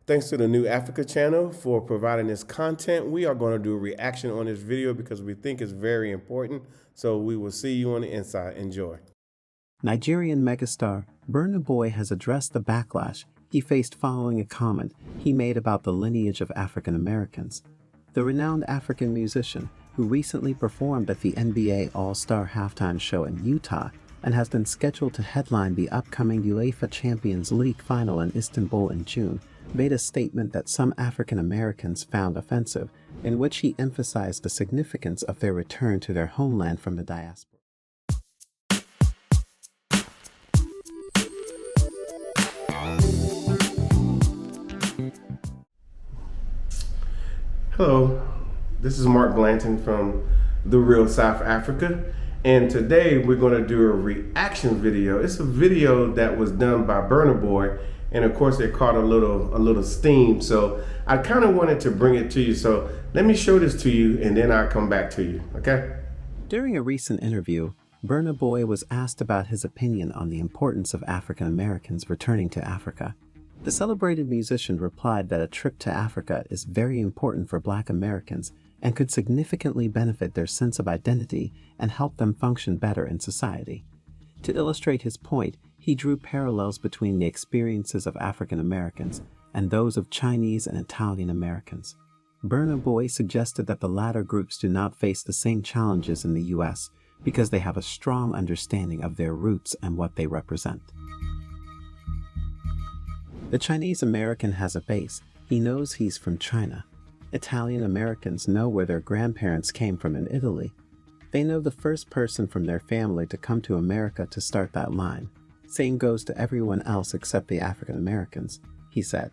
Thanks to the New Africa channel for providing this content. We are going to do a reaction on this video because we think it's very important. So we will see you on the inside. Enjoy. Nigerian megastar Burna Boy has addressed the backlash he faced following a comment he made about the lineage of African Americans. The renowned African musician, who recently performed at the NBA All-Star halftime show in Utah and has been scheduled to headline the upcoming UEFA Champions League final in Istanbul in June, made a statement that some African Americans found offensive, in which he emphasized the significance of their return to their homeland from the diaspora. Hello, this is Mark Blanton from The Real South Africa, and today we're going to do a reaction video. It's a video that was done by Burna Boy, and of course it caught a little steam, so I kind of wanted to bring it to you. So let me show this to you and then I'll come back to you, okay? During a recent interview, Burna Boy was asked about his opinion on the importance of African Americans returning to Africa. The celebrated musician replied that a trip to Africa is very important for Black Americans and could significantly benefit their sense of identity and help them function better in society. To illustrate his point, he drew parallels between the experiences of African Americans and those of Chinese and Italian Americans. Burna Boy suggested that the latter groups do not face the same challenges in the U.S. because they have a strong understanding of their roots and what they represent. The Chinese American has a base. He knows he's from China. Italian Americans know where their grandparents came from in Italy. They know the first person from their family to come to America to start that line. Same goes to everyone else except the African Americans, he said.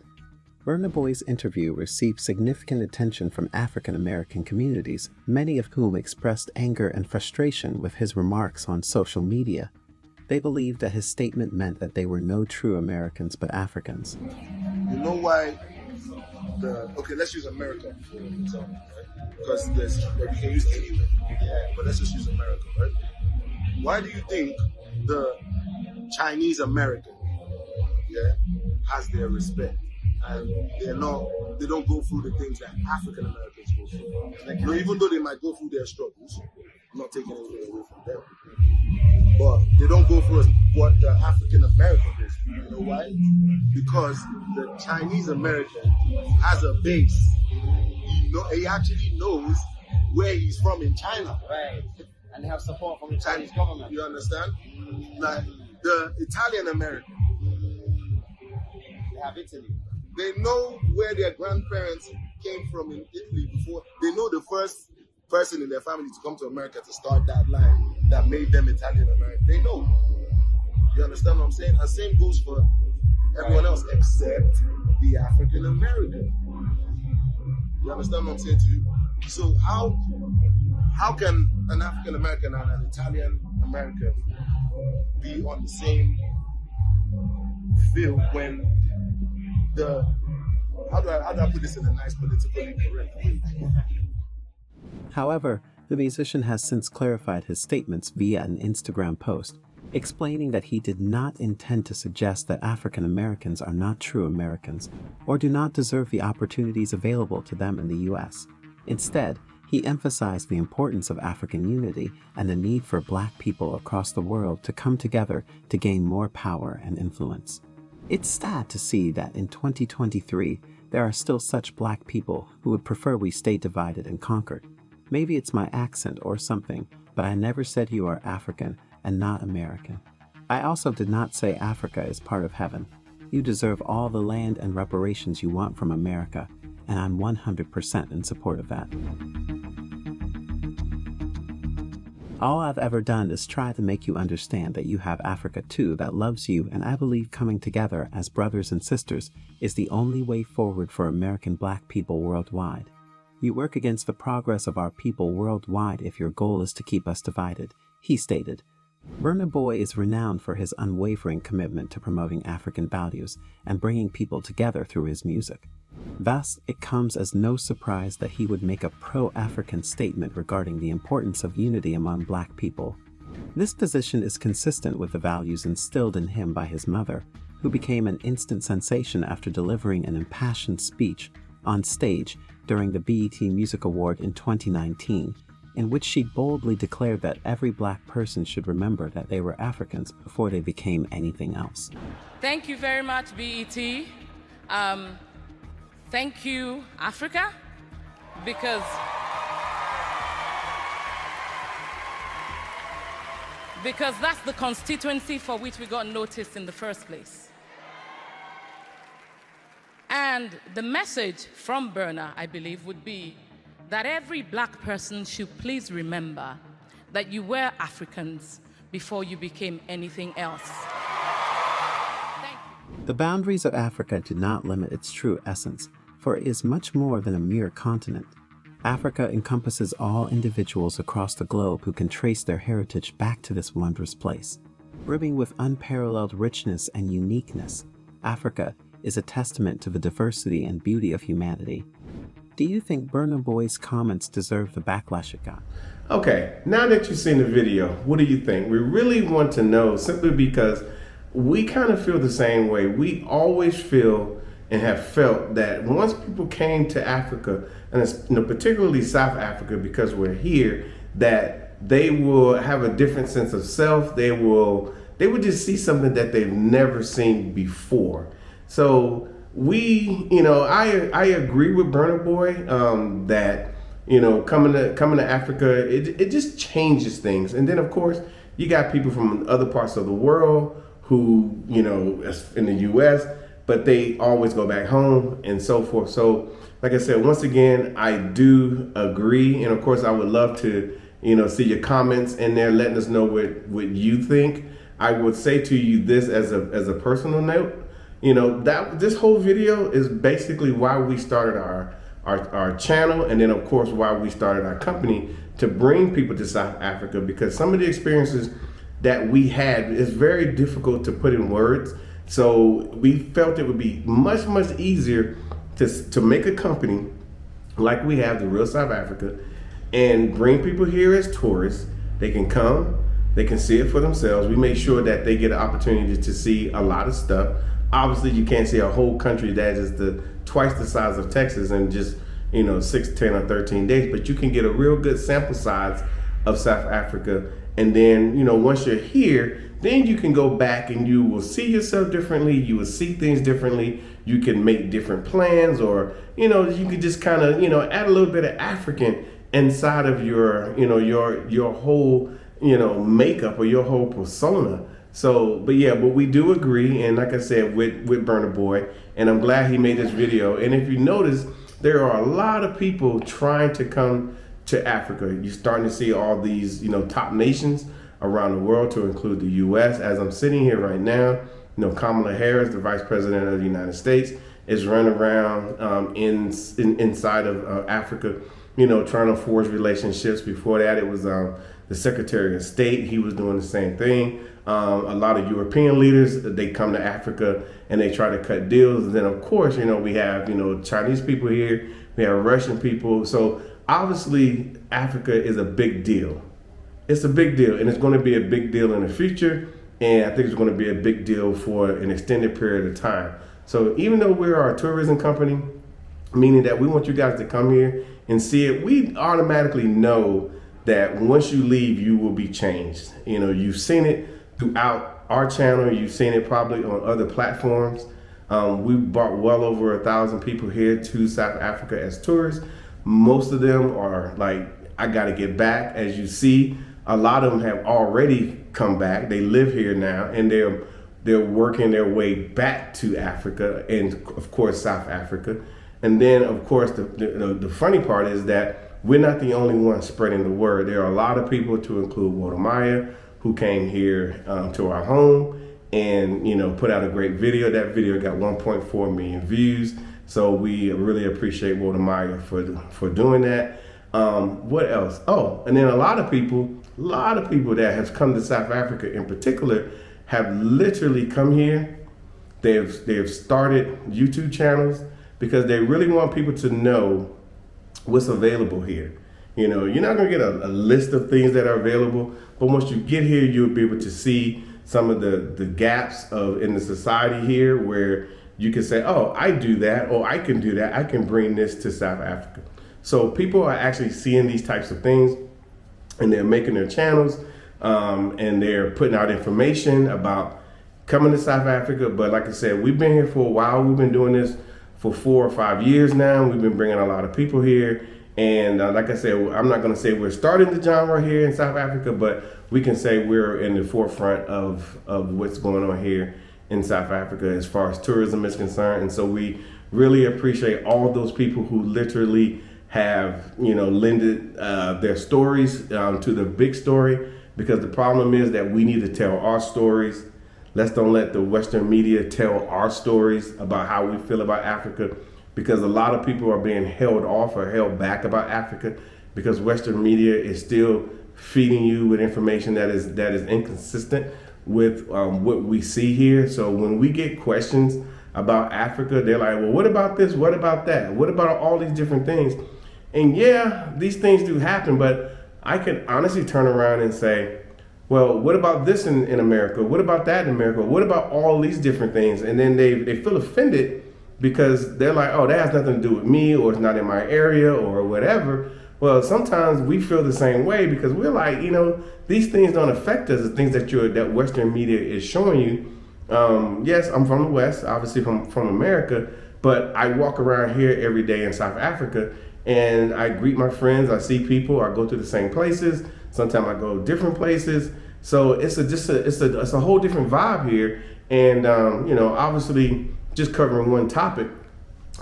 Burna Boy's interview received significant attention from African American communities, many of whom expressed anger and frustration with his remarks on social media. They believed that his statement meant that they were no true Americans but Africans. You know why okay, let's use America for example, right? Because we can use anywhere, but let's just use America, right? Why do you think the Chinese American, has their respect, and they don't go through the things that African Americans go through? Even though they might go through their struggles, I'm not taking anything away from them, but they don't go through what the African American goes through. You know why? Because the Chinese American has a base. He actually knows where he's from in China. Right. And they have support from the Chinese government. You understand? Like the Italian American, they have Italy. They know where their grandparents came from in Italy before. They know the first person in their family to come to America to start that line that made them Italian American. They know. You understand what I'm saying? And same goes for everyone else except the African American. You understand what I'm saying to you? So how can an African American and an Italian American be on the same field when how do I put this in a nice politically correct way? However, the musician has since clarified his statements via an Instagram post, explaining that he did not intend to suggest that African Americans are not true Americans or do not deserve the opportunities available to them in the U.S. Instead, he emphasized the importance of African unity and the need for Black people across the world to come together to gain more power and influence. It's sad to see that in 2023, there are still such Black people who would prefer we stay divided and conquered. Maybe it's my accent or something, but I never said you are African and not American. I also did not say Africa is part of heaven. You deserve all the land and reparations you want from America, and I'm 100% in support of that. All I've ever done is try to make you understand that you have Africa too that loves you, and I believe coming together as brothers and sisters is the only way forward for American Black people worldwide. You work against the progress of our people worldwide if your goal is to keep us divided, he stated. Burna Boy is renowned for his unwavering commitment to promoting African values and bringing people together through his music. Thus, it comes as no surprise that he would make a pro-African statement regarding the importance of unity among Black people. This position is consistent with the values instilled in him by his mother, who became an instant sensation after delivering an impassioned speech on stage during the BET Music Award in 2019, in which she boldly declared that every black person should remember that they were Africans before they became anything else. Thank you very much, BET. Thank you, Africa, because that's the constituency for which we got noticed in the first place. And the message from Burna, I believe, would be that every black person should please remember that you were Africans before you became anything else. Thank you. The boundaries of Africa do not limit its true essence, for it is much more than a mere continent. Africa encompasses all individuals across the globe who can trace their heritage back to this wondrous place. Brimming with unparalleled richness and uniqueness, Africa is a testament to the diversity and beauty of humanity. Do you think Burna Boy's comments deserve the backlash it got? Okay, now that you've seen the video, what do you think? We really want to know, simply because we kind of feel the same way. We always feel and have felt that once people came to Africa, and it's, particularly South Africa, because we're here, that they will have a different sense of self. They would just see something that they've never seen before. So we, I agree with Burna Boy that coming to Africa, it just changes things. And then of course you got people from other parts of the world who in the U.S., but they always go back home and so forth. So like I said, once again, I do agree, and of course I would love to see your comments in there letting us know what you think. I would say to you this as a personal note. That this whole video is basically why we started our channel, and then of course why we started our company, to bring people to South Africa, because some of the experiences that we had is very difficult to put in words. So we felt it would be much, much easier to make a company like we have, the Real South Africa, and bring people here as tourists. They can come, they can see it for themselves. We make sure that they get an opportunity to see a lot of stuff. Obviously, you can't see a whole country that is twice the size of Texas in just 6, 10, or 13 days, but you can get a real good sample size of South Africa. And then once you're here, then you can go back and you will see yourself differently. You will see things differently. You can make different plans, or you can just kind of add a little bit of African inside of your your whole makeup or your whole persona. So, but we do agree, and like I said, with Burna Boy, and I'm glad he made this video. And if you notice, there are a lot of people trying to come to Africa. You're starting to see all these, top nations around the world, to include the U.S. As I'm sitting here right now, Kamala Harris, the Vice President of the United States, is running around inside of Africa, trying to forge relationships. Before that, it was the Secretary of State. He was doing the same thing. A lot of European leaders, they come to Africa and they try to cut deals. And then of course, we have, Chinese people here, we have Russian people. So obviously Africa is a big deal. It's a big deal, and it's going to be a big deal in the future. And I think it's going to be a big deal for an extended period of time. So even though we're a tourism company, meaning that we want you guys to come here and see it, we automatically know that once you leave, you will be changed. You've seen it throughout our channel. You've seen it probably on other platforms. We brought well over 1,000 people here to South Africa as tourists. Most of them are like, I got to get back. As you see, a lot of them have already come back. They live here now, and they're working their way back to Africa, and of course South Africa. And then of course the funny part is that we're not the only ones spreading the word. There are a lot of people, to include Walter Maya, who came here to our home and put out a great video. That video got 1.4 million views. So we really appreciate Walter Maya for doing that. What else? Oh, and then a lot of people that have come to South Africa in particular have literally come here. They've started YouTube channels because they really want people to know what's available here. You're not gonna get a list of things that are available, but once you get here, you'll be able to see some of the gaps in the society here where you can say, oh, I do that, or I can do that. I can bring this to South Africa. So people are actually seeing these types of things, and they're making their channels, and they're putting out information about coming to South Africa. But like I said, we've been here for a while. We've been doing this for 4 or 5 years now. We've been bringing a lot of people here. And like I said, I'm not going to say we're starting the genre here in South Africa, but we can say we're in the forefront of what's going on here in South Africa as far as tourism is concerned. And so we really appreciate all those people who literally have, lended their stories to the big story, because the problem is that we need to tell our stories. Let's don't let the Western media tell our stories about how we feel about Africa, because a lot of people are being held off or held back about Africa because Western media is still feeding you with information that is inconsistent with what we see here. So when we get questions about Africa, they're like, well, what about this? What about that? What about all these different things? And yeah, these things do happen, but I can honestly turn around and say, well, what about this in America? What about that in America? What about all these different things? And then they feel offended because they're like, oh, that has nothing to do with me, or it's not in my area, or whatever. Well, sometimes we feel the same way because we're like, these things don't affect us. The things that Western media is showing you. Yes, I'm from the West, obviously from America, but I walk around here every day in South Africa, and I greet my friends. I see people. I go to the same places. Sometimes I go different places. So it's a whole different vibe here. And obviously, just covering one topic,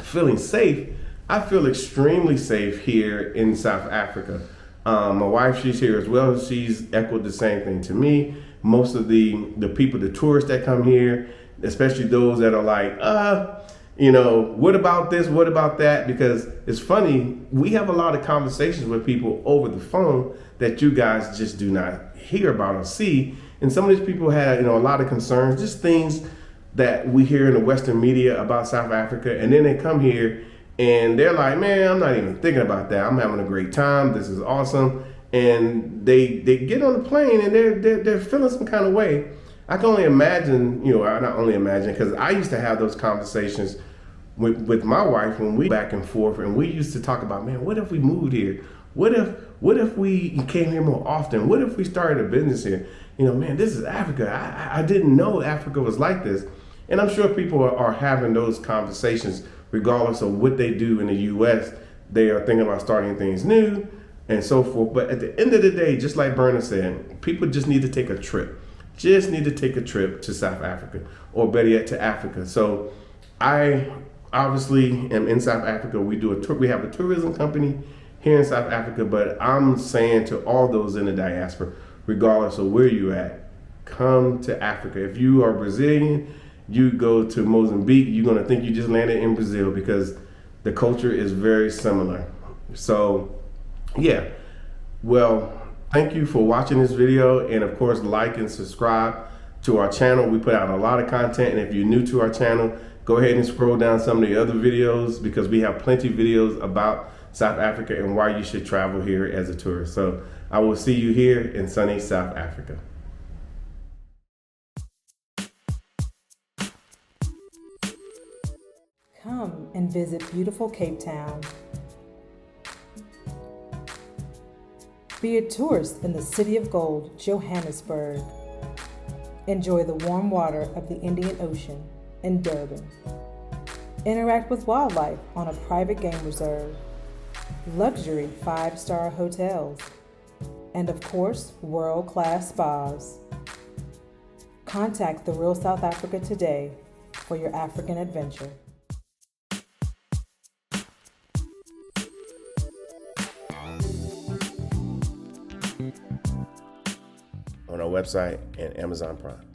feeling safe. I feel extremely safe here in South Africa. My wife, she's here as well. She's echoed the same thing to me. Most of the people, the tourists that come here, especially those that are like, what about this? What about that? Because it's funny, we have a lot of conversations with people over the phone that you guys just do not hear about or see. And some of these people had, a lot of concerns, just things that we hear in the Western media about South Africa. And then they come here and they're like, man, I'm not even thinking about that. I'm having a great time. This is awesome. And they get on the plane and they're feeling some kind of way. I can only imagine, not only imagine, because I used to have those conversations with my wife when we back and forth, and we used to talk about, man, what if we moved here? What if we came here more often? What if we started a business here? Man, this is Africa. I didn't know Africa was like this. And I'm sure people are having those conversations regardless of what they do in the U.S. They are thinking about starting things new and so forth. But at the end of the day, just like Burna said, people just need to take a trip. Just need to take a trip to South Africa, or better yet, to Africa. So I obviously am in South Africa. We do a tour. We have a tourism company here in South Africa, but I'm saying to all those in the diaspora, regardless of where you're at, come to Africa. If you are Brazilian, you go to Mozambique, you're going to think you just landed in Brazil because the culture is very similar. So, yeah. Well, thank you for watching this video. And of course, like and subscribe to our channel. We put out a lot of content. And if you're new to our channel, go ahead and scroll down some of the other videos, because we have plenty of videos about South Africa and why you should travel here as a tourist. So I will see you here in sunny South Africa. Come and visit beautiful Cape Town. Be a tourist in the City of Gold, Johannesburg. Enjoy the warm water of the Indian Ocean in Durban. Interact with wildlife on a private game reserve. Luxury 5-star hotels. And of course, world-class spas. Contact The Real South Africa today for your African adventure. On our website and Amazon Prime.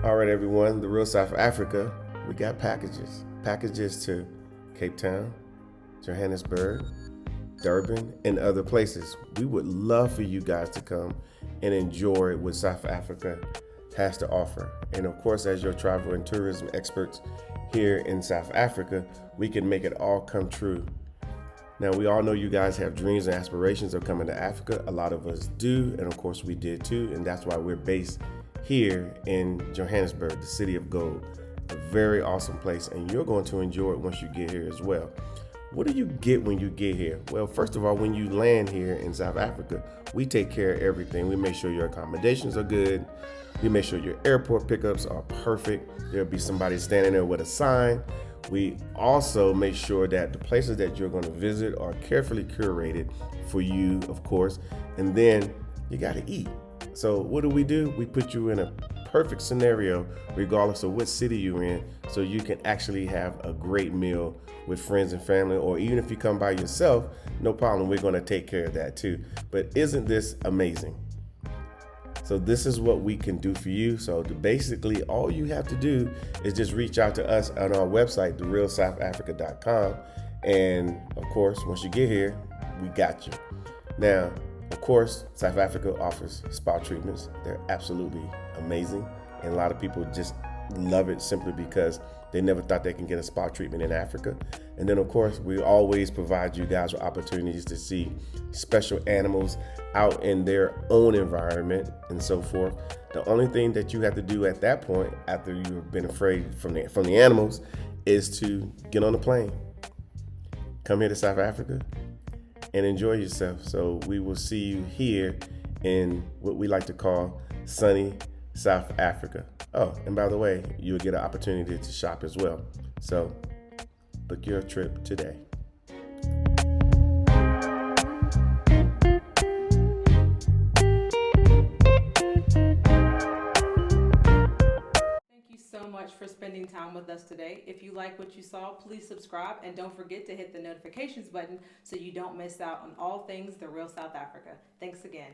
All right, everyone, The Real South Africa, we got packages to Cape Town, Johannesburg, Durban, and other places. We would love for you guys to come and enjoy what South Africa has to offer. And of course, as your travel and tourism experts here in South Africa, we can make it all come true. Now, we all know you guys have dreams and aspirations of coming to Africa. A lot of us do, and of course we did too, and that's why we're based here in Johannesburg, the city of gold. A very awesome place, and you're going to enjoy it once you get here as well. What do you get when you get here? Well, first of all, when you land here in South Africa, we take care of everything. We make sure your accommodations are good. We make sure your airport pickups are perfect. There'll be somebody standing there with a sign. We also make sure that the places that you're going to visit are carefully curated for you, of course, and then you got to eat. So what do? We put you in a perfect scenario regardless of what city you're in, so you can actually have a great meal with friends and family, or even if you come by yourself, no problem, we're going to take care of that too. But isn't this amazing? So this is what we can do for you. So basically all you have to do is just reach out to us on our website, therealsouthafrica.com. And of course, once you get here, we got you. Now, of course, South Africa offers spa treatments. They're absolutely amazing. And a lot of people just love it simply because they never thought they can get a spa treatment in Africa. And then, of course, we always provide you guys with opportunities to see special animals out in their own environment and so forth. The only thing that you have to do at that point, after you've been afraid from the animals, is to get on a plane, come here to South Africa, and enjoy yourself. So we will see you here in what we like to call sunny South Africa. Oh, and by the way, you'll get an opportunity to shop as well. So book your trip today. Thank you so much for spending time with us today. If you like what you saw, please subscribe and don't forget to hit the notifications button so you don't miss out on all things The Real South Africa. Thanks again.